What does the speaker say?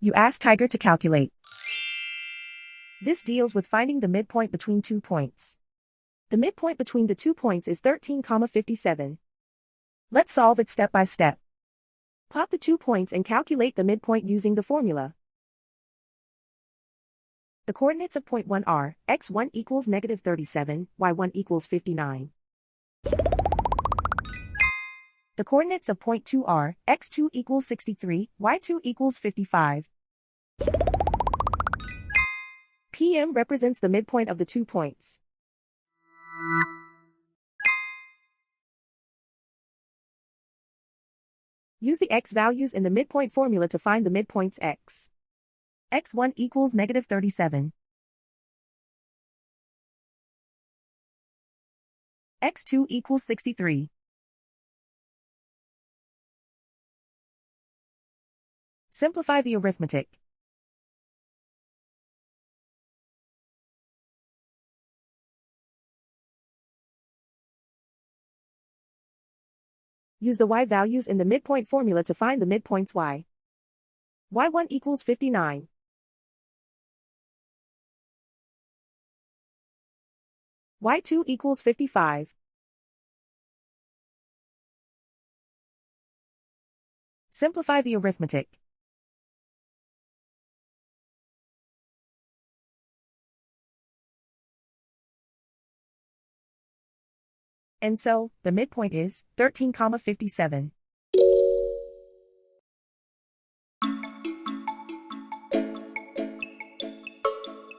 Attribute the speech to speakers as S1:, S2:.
S1: You ask Tiger to calculate. This deals with finding the midpoint between 2 points. The midpoint between the 2 points is 13,57. Let's solve it step by step. Plot the 2 points and calculate the midpoint using the formula. The coordinates of point 1 are, x1 equals -37, y1 equals 59. The coordinates of point 2 are, x2 equals 63, y2 equals 55. PM represents the midpoint of the 2 points. Use the x values in the midpoint formula to find the midpoints x. x1 equals -37. x2 equals 63. Simplify the arithmetic. Use the y values in the midpoint formula to find the midpoints y. y1 equals 59. y2 equals 55. Simplify the arithmetic. And so, the midpoint is 13,57.